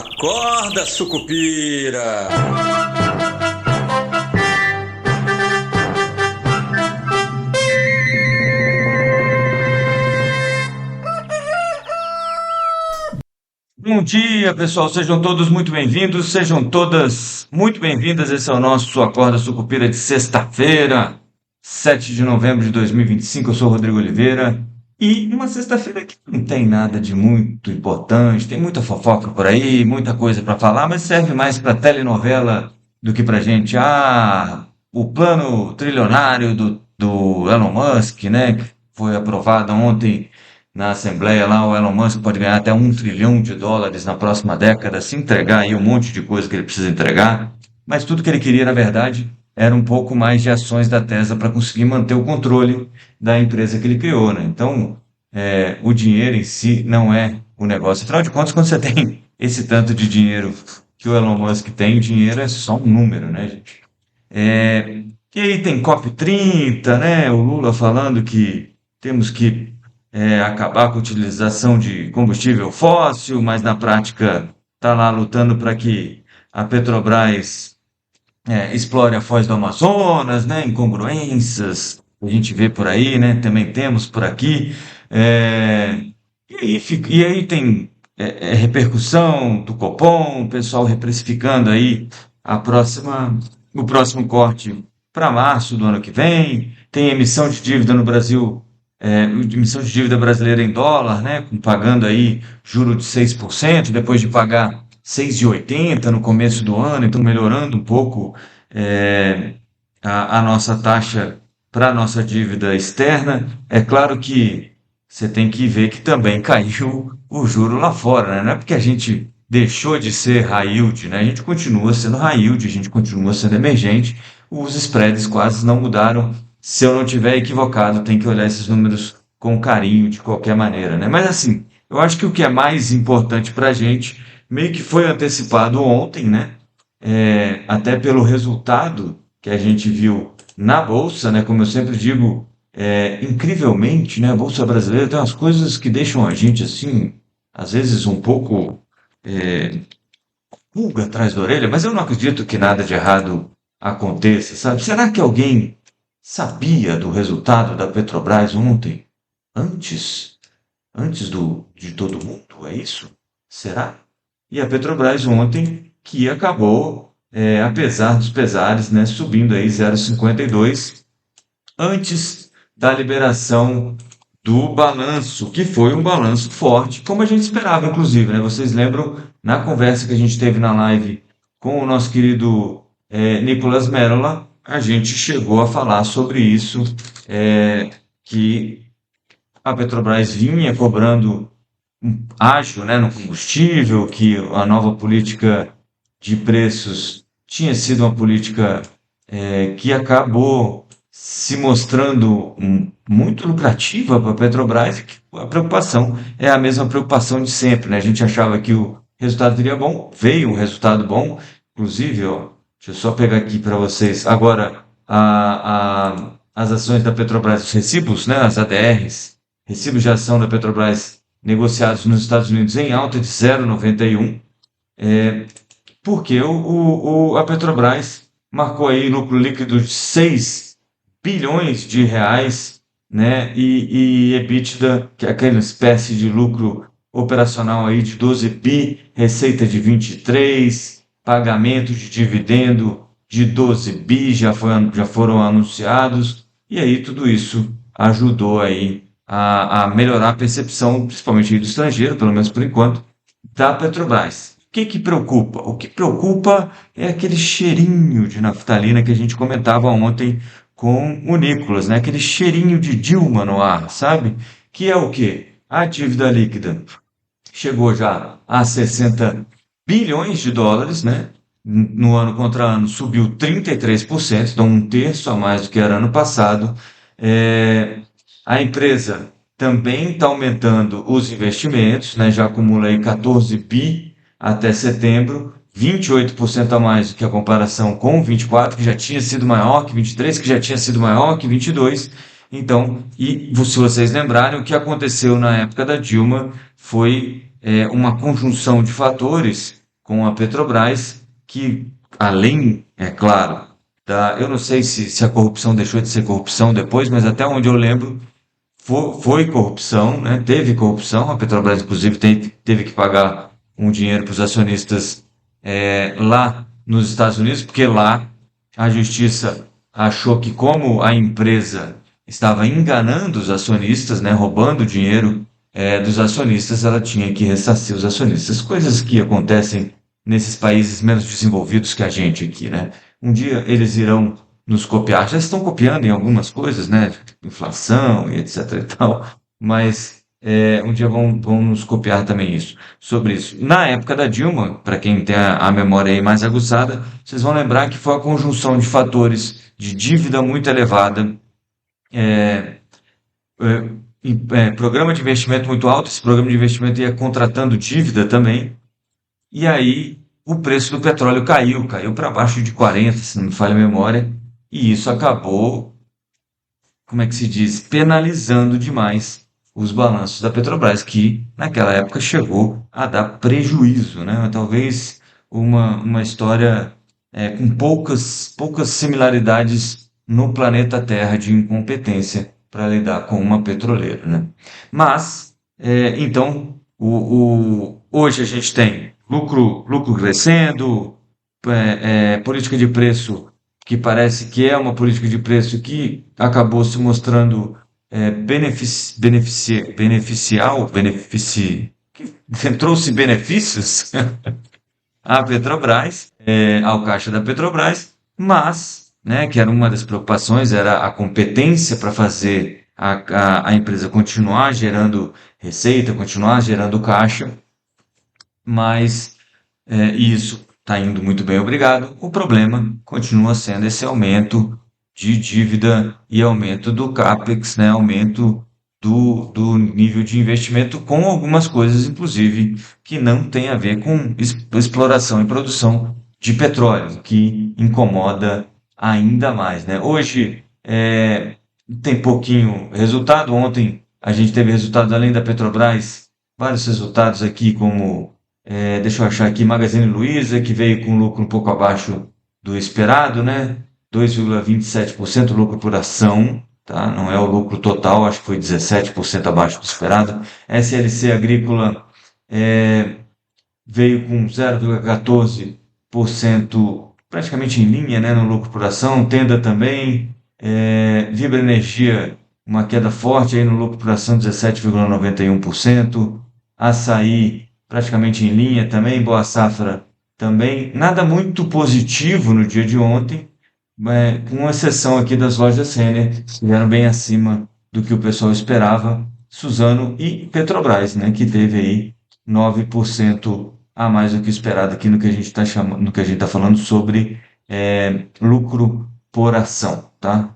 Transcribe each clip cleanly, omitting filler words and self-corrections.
Acorda, sucupira! Bom dia, pessoal. Sejam todos muito bem-vindos, sejam todas muito bem-vindas. Esse é o nosso Acorda Sucupira de sexta-feira, 7 de novembro de 2025. Eu sou o Rodrigo Oliveira. E uma sexta-feira que não tem nada de muito importante, tem muita fofoca por aí, muita coisa para falar, mas serve mais para telenovela do que para gente. O plano trilionário do Elon Musk, né, que foi aprovado ontem na Assembleia lá. O Elon Musk pode ganhar até US$ 1 trilhão na próxima década, se entregar aí um monte de coisa que ele precisa entregar. Mas tudo que ele queria, na verdade, era um pouco mais de ações da Tesla para conseguir manter o controle da empresa que ele criou, né? Então, o dinheiro em si não é o negócio. Afinal de contas, quando você tem esse tanto de dinheiro que o Elon Musk tem, o dinheiro é só um número, né, gente? E aí tem COP30, né? O Lula falando que temos que acabar com a utilização de combustível fóssil, mas na prática está lá lutando para que a Petrobras explore a foz do Amazonas, né? Incongruências que a gente vê por aí, né? Também temos por aqui. É, e aí tem repercussão do Copom, o pessoal reprecificando aí a próxima, o próximo corte para março do ano que vem. Tem emissão de dívida no Brasil, emissão de dívida brasileira em dólar, né? Pagando aí juro de 6%, depois de pagar 6,80 no começo do ano, então melhorando um pouco é, a nossa taxa para a nossa dívida externa. É claro que você tem que ver que também caiu o juro lá fora, né? Não é porque a gente deixou de ser high yield, né? A gente continua sendo high yield, a gente continua sendo emergente, os spreads quase não mudaram. Se eu não tiver equivocado, tem que olhar esses números com carinho de qualquer maneira, né? Mas assim, eu acho que o que é mais importante para a gente meio que foi antecipado ontem, né? Até pelo resultado que a gente viu na Bolsa, né? Como eu sempre digo, incrivelmente, né? A Bolsa brasileira tem umas coisas que deixam a gente assim, às vezes um pouco pulga atrás da orelha, mas eu não acredito que nada de errado aconteça, sabe? Será que alguém sabia do resultado da Petrobras ontem? Antes? Antes de todo mundo? É isso? Será? E a Petrobras ontem, que acabou, apesar dos pesares, né, subindo aí 0,52 antes da liberação do balanço, que foi um balanço forte, como a gente esperava, inclusive, né? Vocês lembram, na conversa que a gente teve na live com o nosso querido Nicolas Merola, a gente chegou a falar sobre isso, que a Petrobras vinha cobrando ágil, né, no combustível, que a nova política de preços tinha sido uma política que acabou se mostrando muito lucrativa para a Petrobras, e que a preocupação é a mesma preocupação de sempre, né? A gente achava que o resultado seria bom, veio um resultado bom, inclusive, ó, deixa eu só pegar aqui para vocês agora as ações da Petrobras, os recibos, né, as ADRs, recibos de ação da Petrobras negociados nos Estados Unidos em alta de 0,91, porque a Petrobras marcou aí lucro líquido de 6 bilhões de reais, né? E EBITDA, que é aquela espécie de lucro operacional aí de 12 bi, receita de 23, pagamento de dividendo de 12 bi já foram anunciados, e aí tudo isso ajudou aí a melhorar a percepção, principalmente aí do estrangeiro, pelo menos por enquanto, da Petrobras. O que que preocupa? O que preocupa é aquele cheirinho de naftalina que a gente comentava ontem com o Nicolas, né? Aquele cheirinho de Dilma no ar, sabe? Que é o quê? A dívida líquida chegou já a 60 bilhões de dólares, né? No ano contra ano subiu 33%, então um terço a mais do que era ano passado. A empresa também está aumentando os investimentos, né? Já acumula aí 14 bi até setembro, 28% a mais do que a comparação com 24, que já tinha sido maior que 23, que já tinha sido maior que 22. Então, e se vocês lembrarem, o que aconteceu na época da Dilma foi uma conjunção de fatores com a Petrobras, que além, é claro, eu não sei se a corrupção deixou de ser corrupção depois, mas até onde eu lembro, foi corrupção, né? Teve corrupção. A Petrobras, inclusive, teve que pagar um dinheiro para os acionistas lá nos Estados Unidos, porque lá a justiça achou que, como a empresa estava enganando os acionistas, né, roubando o dinheiro dos acionistas, ela tinha que ressarcir os acionistas. Coisas que acontecem nesses países menos desenvolvidos que a gente aqui, né? Um dia eles irão nos copiar. Já estão copiando em algumas coisas, né? Inflação e etc e tal, mas um dia vão nos copiar também sobre isso. Na época da Dilma, para quem tem a memória aí mais aguçada, vocês vão lembrar que foi a conjunção de fatores de dívida muito elevada, é, programa de investimento muito alto. Esse programa de investimento ia contratando dívida também, e aí o preço do petróleo caiu para baixo de 40, se não me falha a memória, e isso acabou, como é que se diz, penalizando demais os balanços da Petrobras, que naquela época chegou a dar prejuízo, né? Talvez uma história com poucas similaridades no planeta Terra de incompetência para lidar com uma petroleira, né? Mas, então, hoje a gente tem lucro crescendo, política de preço que parece que é uma política de preço que acabou se mostrando que trouxe benefícios à Petrobras, ao caixa da Petrobras, mas, né, que era uma das preocupações, era a competência para fazer a empresa continuar gerando receita, continuar gerando caixa, mas isso está indo muito bem, obrigado. O problema continua sendo esse aumento de dívida e aumento do CAPEX, né? Aumento do nível de investimento, com algumas coisas, inclusive, que não tem a ver com exploração e produção de petróleo, que incomoda ainda mais, né? Hoje tem pouquinho resultado. Ontem a gente teve resultados além da Petrobras, vários resultados aqui, como deixa eu achar aqui, Magazine Luiza, que veio com lucro um pouco abaixo do esperado, né? 2,27% lucro por ação, tá? Não é o lucro total, acho que foi 17% abaixo do esperado. SLC Agrícola veio com 0,14%, praticamente em linha, né, no lucro por ação. Tenda também. Vibra Energia, uma queda forte aí no lucro por ação, 17,91%. Açaí, praticamente em linha também. Boa Safra também. Nada muito positivo no dia de ontem, com exceção aqui das lojas Renner, que vieram bem acima do que o pessoal esperava. Suzano e Petrobras, né, que teve aí 9% a mais do que esperado aqui no que a gente está chamando, no que a gente está falando sobre lucro por ação, tá?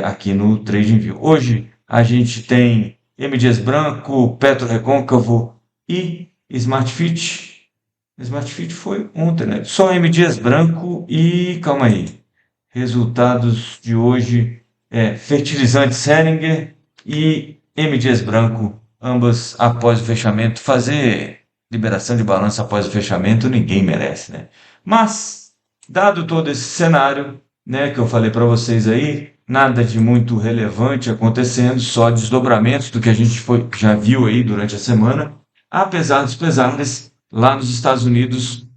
Aqui no TradingView. Hoje a gente tem M. Dias Branco, Petro Recôncavo e Smart Fit. Smart Fit foi ontem, né? Só M. Dias Branco e, calma aí, resultados de hoje, fertilizantes Heringer e M. Dias Branco, ambas após o fechamento. Fazer liberação de balanço após o fechamento ninguém merece, né? Mas, dado todo esse cenário, né, que eu falei para vocês aí, nada de muito relevante acontecendo, só desdobramentos do que a gente já viu aí durante a semana. Apesar dos pesares, lá nos Estados Unidos,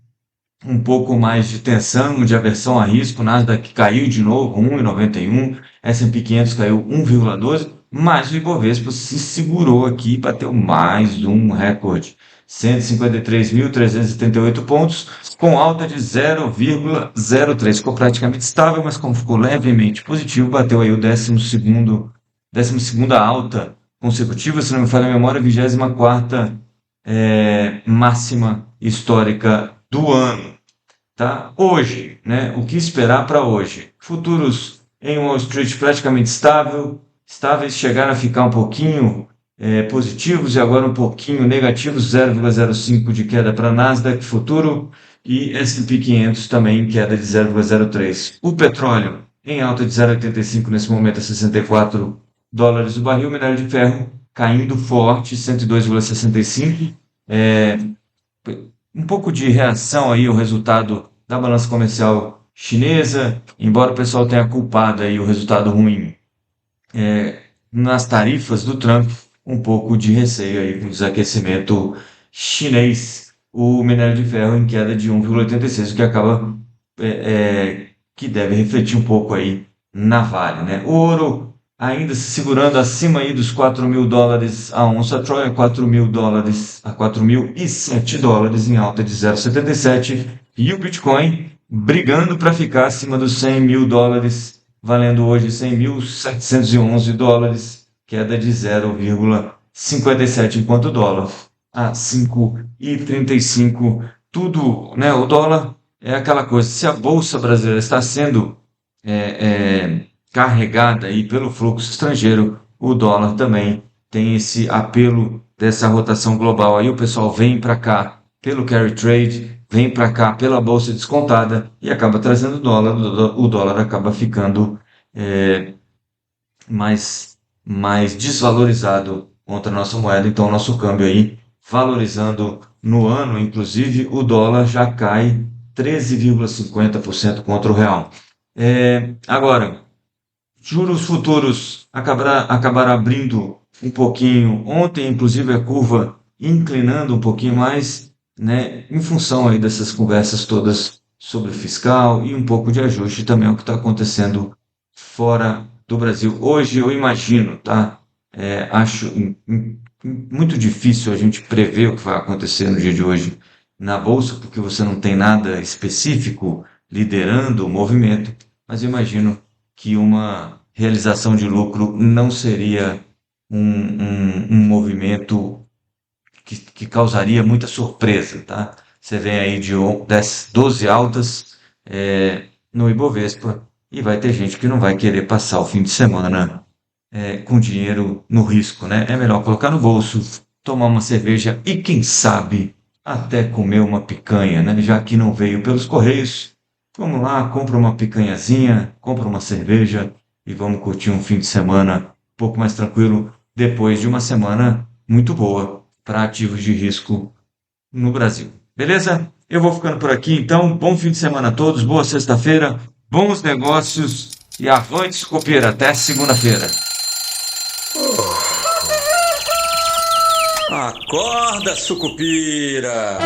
um pouco mais de tensão, de aversão a risco. Nasdaq caiu de novo, 1,91, S&P 500 caiu 1,12, mas o Ibovespa se segurou aqui e bateu mais um recorde, 153.378 pontos, com alta de 0,03. Ficou praticamente estável, mas como ficou levemente positivo, bateu aí o 12ª alta consecutiva, se não me falha a memória, 24ª máxima histórica do ano, tá? Hoje, né? O que esperar para hoje? Futuros em Wall Street praticamente estáveis, chegaram a ficar um pouquinho positivos e agora um pouquinho negativos, 0,05 de queda para Nasdaq futuro e S&P 500 também em queda de 0,03. O petróleo em alta de 0,85 nesse momento a $64 o barril. Minério de ferro caindo forte, 102,65. um pouco de reação aí ao resultado da balança comercial chinesa, embora o pessoal tenha culpado aí o resultado ruim nas tarifas do Trump, um pouco de receio aí com o desaquecimento chinês, o minério de ferro em queda de 1,86, o que acaba que deve refletir um pouco aí na Vale, né? O ouro ainda se segurando acima aí dos $4.000 a onça Troy, $4.000 a $4.007 em alta de 0,77, e o Bitcoin brigando para ficar acima dos $100.000, valendo hoje $100.711, queda de 0,57, enquanto o dólar a 5,35. Tudo, né? O dólar é aquela coisa, se a Bolsa Brasileira está sendo carregada aí pelo fluxo estrangeiro, o dólar também tem esse apelo dessa rotação global. Aí o pessoal vem para cá pelo carry trade, vem para cá pela bolsa descontada e acaba trazendo dólar. O dólar acaba ficando é, mais desvalorizado contra a nossa moeda. Então, o nosso câmbio aí valorizando no ano, inclusive, o dólar já cai 13,50% contra o real. Agora, juros futuros acabaram abrindo um pouquinho. Ontem, inclusive, a curva inclinando um pouquinho mais, né, em função aí dessas conversas todas sobre fiscal e um pouco de ajuste também ao que está acontecendo fora do Brasil. Hoje eu imagino, tá? Acho muito difícil a gente prever o que vai acontecer no dia de hoje na Bolsa, porque você não tem nada específico liderando o movimento, mas eu imagino que uma realização de lucro não seria um movimento que causaria muita surpresa, tá? Você vem aí de 10, 12 altas no Ibovespa e vai ter gente que não vai querer passar o fim de semana com dinheiro no risco, né? É melhor colocar no bolso, tomar uma cerveja e, quem sabe, até comer uma picanha, né? Já que não veio pelos correios, vamos lá, compra uma picanhazinha, compra uma cerveja e vamos curtir um fim de semana um pouco mais tranquilo depois de uma semana muito boa para ativos de risco no Brasil. Beleza? Eu vou ficando por aqui, então. Bom fim de semana a todos, boa sexta-feira, bons negócios e avante, Sucupira. Até segunda-feira. Acorda, sucupira!